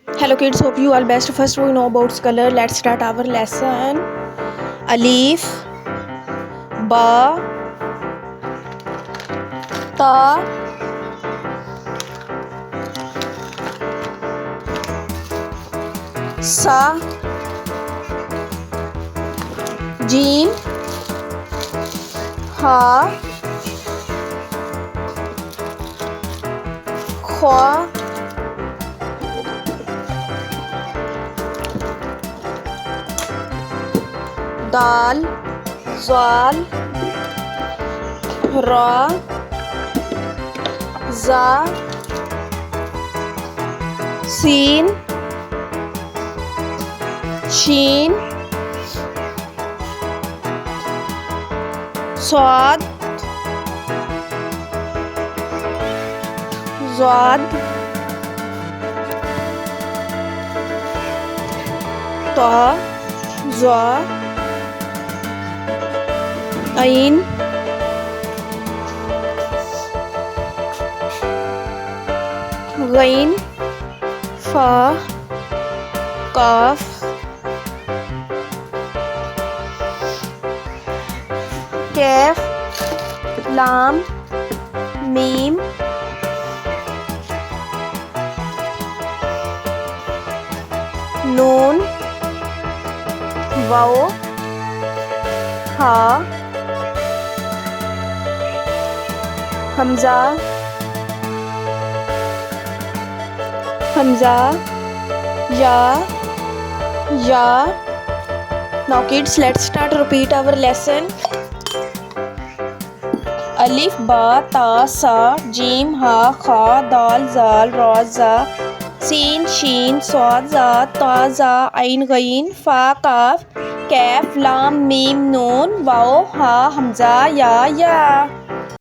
Hello kids, hope you all best. First we know about color. Let's start our lesson. Alif, Ba, Ta, Sa, Jim, Ha, Kha, Dal, Zal, Ra, Za, Sin, Shin, Swad, Zwad, Ta, Zwa, Ain, Gain, Fa, Kaf, Kaf, Lam, Mim, Noon, Waw, Ha, Hamza, Ya, Ya. Now kids, let's start repeat our lesson. Alif, Ba, Ta, Sa, Jim, Ha, Kha, Dal, Zal, Ra, Za, Sin, Shin, Swad, Za, Ta, Za, Ain, Gain, Fa, Kaf, Kaf, Lam, Mim, Noon, Waw, Ha, Hamza, Ya.